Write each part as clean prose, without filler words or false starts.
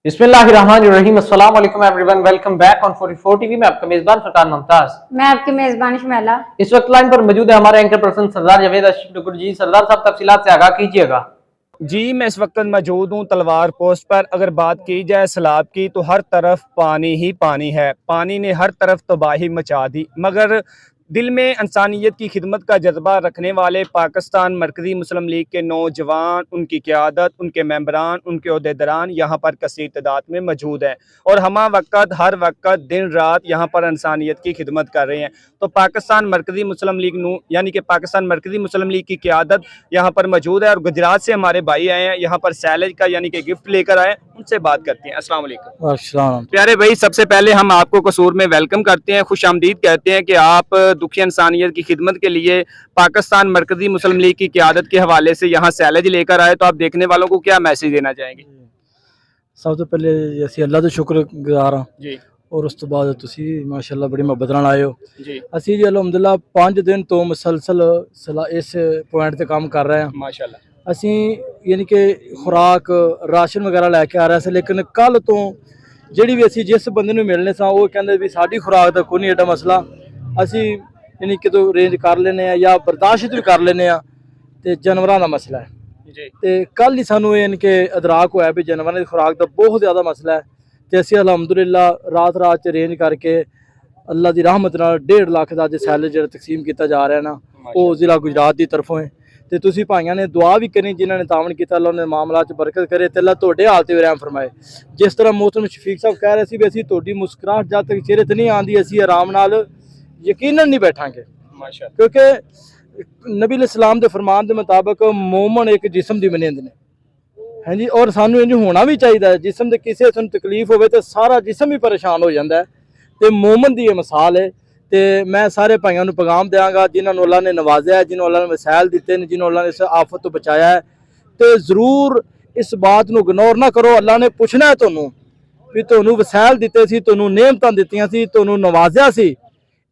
बिस्मिल्लाहिर्रहमानिर्रहीम अस्सलाम वालेकुम everyone, welcome back on 44 TV में आपका मेजबान फरकान मुमताज। मैं आपकी मेजबान शमैला। इस वक्त लाइन पर मौजूद है हमारे एंकर पर्सन सरदार जावेद अशरफ टुकुर जी। सरदार साहब तफसीलात से आगाह कीजिएगा। जी मैं इस वक्त मौजूद हूँ तलवार पोस्ट पर। अगर बात की जाए सैलाब की तो हर तरफ पानी ही पानी है। पानी ने हर तरफ तबाही मचा दी, मगर दिल में इंसानियत की खिदमत का जज्बा रखने वाले पाकिस्तान मरकज़ी मुस्लिम लीग के नौजवान, उनकी क़यादत, उनके मेंबरान, उनके अहदेदारान यहाँ पर कसीर तादाद में मौजूद हैं और हमा वक्त हर वक्त दिन रात यहाँ पर इंसानियत की खिदमत कर रहे हैं। तो पाकिस्तान मरकज़ी मुस्लिम लीग यानी कि पाकिस्तान मरकज़ी मुस्लिम लीग की क़यादत यहाँ पर मौजूद है और गुजरात से हमारे भाई आए हैं यहाँ पर सैलेज का यानी कि गिफ्ट लेकर आए। उनसे बात करते हैं। अस्सलाम वालेकुम प्यारे भाई, सबसे पहले हम आपको कसूर में वेलकम करते हैं, खुश आमदीद कहते हैं कि आप दुखी इंसानियत की खिदमत के लिए पाकिस्तान मरकज़ी मुस्लिम लीग की क़यादत के हवाले से यहाँ सैलेज लेकर आए। तो आप देखने वालों को क्या मैसेज देना चाहेंगे? सब तो पहले ਅਸੀਂ ਅੱਲਾ ਦਾ ਸ਼ੁਕਰਗੁਜ਼ਾਰ ਹਾਂ जी ਔਰ ਉਸ ਤੋਂ ਬਾਅਦ ਤੁਸੀਂ ਮਾਸ਼ਾਅੱਲਾ ਬੜੀ ਮੁਹੱਬਤ ਨਾਲ ਆਏ ਹੋ। जी ਅਸੀਂ ਜੀ ਅਲਹਮਦੁਲਿਲਾ 5 ਦਿਨ ਤੋਂ ਮੁਸਲਸਲ ਇਸ ਪੁਆਇੰਟ ਤੇ ਕੰਮ ਕਰ ਰਹੇ ਹਾਂ। माशाल्लाह। ਅਸੀਂ ਯਾਨੀ ਕਿ ਖੁਰਾਕ ਰਾਸ਼ਨ ਵਗੈਰਾ ਲੈ ਕੇ ਆ ਰਹੇ ਸੀ, ਲੇਕਿਨ ਕੱਲ ਤੋਂ ਜਿਹੜੀ ਵੀ ਅਸੀਂ ਜਿਸ ਬੰਦੇ ਨੂੰ ਮਿਲਨੇ ਸਾਂ ਉਹ ਕਹਿੰਦੇ ਵੀ ਸਾਡੀ ਖੁਰਾਕ ਦਾ ਕੋਈ ਨਹੀਂ ਏਡਾ ਮਸਲਾ, ਅਸੀਂ ਯਾਨੀ ਕਿਤੋਂ ਰੇਂਜ ਕਰ ਲੈਨੇ ਆ ਜਾਂ ਬਰਦਾਸ਼ਤ ਵੀ ਕਰ ਲੈਨੇ ਆ, ਤੇ ਜਾਨਵਰਾਂ ਦਾ ਮਸਲਾ ਹੈ। जी ਤੇ ਕੱਲ ਹੀ ਸਾਨੂੰ ਯਾਨੀ ਕਿ ਅਦਰਾਕ ਹੋਇਆ ਵੀ ਜਾਨਵਰਾਂ ਦੀ ਖੁਰਾਕ ਦਾ ਬਹੁਤ ਜ਼ਿਆਦਾ ਮਸਲਾ ਹੈ। ਤੇ ਅਸੀਂ ਅਲਹਮਦੁਲਿਲਾ ਰਾਤ ਚ ਰੇਂਜ ਕਰਕੇ ਅੱਲਾ ਦੀ ਰਹਿਮਤ ਨਾਲ 1.5 ਲੱਖ ਦਾ ਅੱਜ ਸੈਲੇਜ ਜਿਹੜਾ ਤਕਸੀਮ ਕੀਤਾ ਜਾ ਰਿਹਾ ਨਾ, ਉਹ ਜ਼ਿਲ੍ਹਾ ਗੁਜਰਾਤ ਦੀ ਤਰਫੋਂ ਹੈ। ਤੇ ਤੁਸੀਂ ਭਾਈਆਂ ਨੇ ਦੁਆ ਵੀ ਕਰਨੀ ਜਿਨ੍ਹਾਂ ਨੇ ਤਾਵਨ ਕੀਤਾ, ਅੱਲਾ ਨੇ ਮਾਮਲਾ 'ਚ ਬਰਕਤ ਕਰੇ ਤੇ ਅੱਲਾ ਤੁਹਾਡੇ ਹਾਲ ਤੇ ਵੀ ਰਹਿਮ ਫਰਮਾਏ। ਜਿਸ ਤਰ੍ਹਾਂ ਮੋਹਤਰਮ ਸ਼ਫੀਕ ਸਾਹਿਬ ਕਹਿ ਰਹੇ ਸੀ ਵੀ ਅਸੀਂ ਤੁਹਾਡੀ ਮੁਸਕਰਾਹਟ ਜਦ ਤੱਕ ਚਿਹਰੇ ਤੇ ਨਹੀਂ ਆਉਂਦੀ ਅਸੀਂ ਆਰਾਮ ਨਾਲ ਯਕੀਨਨ ਨਹੀਂ ਬੈਠਾਂਗੇ, माशाल्लाह। क्योंकि नबी इस्लाम के फरमान के मुताबिक मोमन एक जिसम की मनिंद ने है जी, और सानू इंज होना भी चाहिए। जिसम के किसी सानू तकलीफ हो तो सारा जिसम ही परेशान हो जाता है, तो मोमन की ये मिसाल है। तो मैं सारे भाइयों को पैगाम देंगा जिन्होंने अल्लाह ने नवाजा है, जिन्होंने अल्लाह ने वसैल दिते हैं, जिन्होंने अल्लाह ने इस आफत तो बचाया है, तो जरूर इस बात को इग्नोर ना करो। अल्लाह ने पूछना है तुहानू भी तुहानू वसैल दिते सी, तुहानू नेमतां दित्तियां सी, तुहानू नवाजा सी,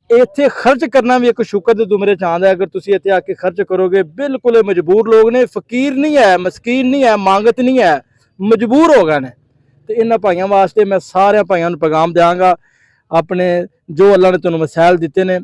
इत्थे खर्च करना भी एक शुक्र के जुमरे च आंदा है। अगर तुसीं इत्थे आके खर्च करोगे, बिल्कुल मजबूर लोग ने, फकीर नहीं है, मस्कीन नहीं है, मांगत नहीं है, मजबूर हो गए ने। तो इन्हां भाइयों वास्ते मैं सारे भाइयों को पैगाम देंगा अपने जो अल्लाह ने तुहानू वसैल दिते ने।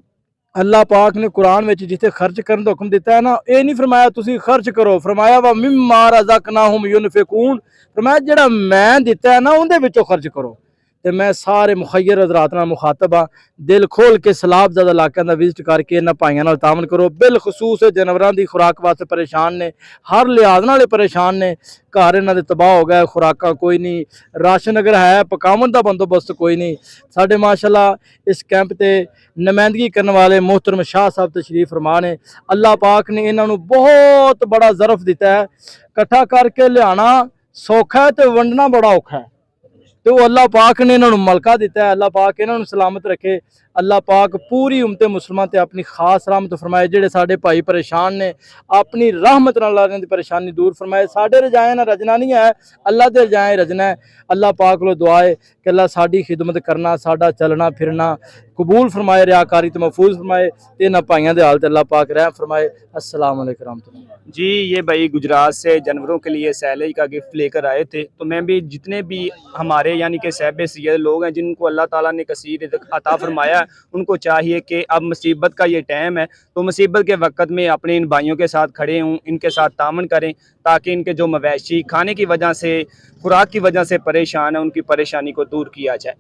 अल्लाह पाक ने कुरान में जिथे खर्च करने का हुक्म दिता है ना, ये नहीं फरमाया तुसीं खर्च करो, फरमाया वा मिम्मा रज़क़नाहुम युनफ़िकून, फरमाया जिहड़ा मैं दिता है ना उहदे विचों खर्च करो। तो मैं सारे मुखैर हज़रात नाल मुखातब हाँ, दिल खोल के सलाबज़दा इलाकों का विजिट करके इन्हां भाइयों नाल तावन करो। बिलखसूस जानवरों की खुराक वास्ते परेशान ने, हर लिहाज नाल परेशान ने। घर इन्हां दे तबाह हो गए, खुराकां कोई नहीं, राशन अगर है पकावन का बंदोबस्त कोई नहीं। साडे माशाअल्लाह इस कैंप ते नुमाइंदगी करने वाले मोहतरम शाह साहब तशरीफ फरमा ने। अल्लाह पाक ने इन्हां नूं बहुत बड़ा ज़रफ दिता है। कट्ठा करके लियाना सौखा है तो वंडना बड़ा औखा है। तो अल्लाह पाक ने इन्होंने मलका दिता है। अल्लाह पाक इन्होंने सलामत रखे। अल्लाह पाक पूरी उम्मत मुसलमान ते अपनी खास रहमत फरमाए। जेडे साडे भाई परेशान ने अपनी रहमत नाल अल्लाह दी परेशानी दूर फरमाए। साडे रजाए ना रजना नहीं है, अल्लाह दे रजाए रजना है। अल्लाह पाक को दुआ है कि अल्लाह साडी खिदमत करना, साडा चलना फिरना कबूल फरमाए, रियाकारी तो महफूज फरमाए। ते इन्हां भाइयों दे हाल ते अल्लाह पाक रहम फरमाए। अस्सलाम वालेकुम रहमतुल्लाह। जी ये भाई गुजरात से जानवरों के लिए सैलेज का गिफ्ट लेकर आए थे। तो मैं भी जितने भी हमारे यानी कि साहिब सैयद लोग हैं जिनको अल्लाह ताला ने कसीर रिज़्क़ अता फरमाया, उनको चाहिए कि अब मुसीबत का ये टाइम है तो मुसीबत के वक्त में अपने इन भाइयों के साथ खड़े हों, इनके साथ तामन करें, ताकि इनके जो मवेशी खाने की वजह से, खुराक की वजह से परेशान है, उनकी परेशानी को दूर किया जाए।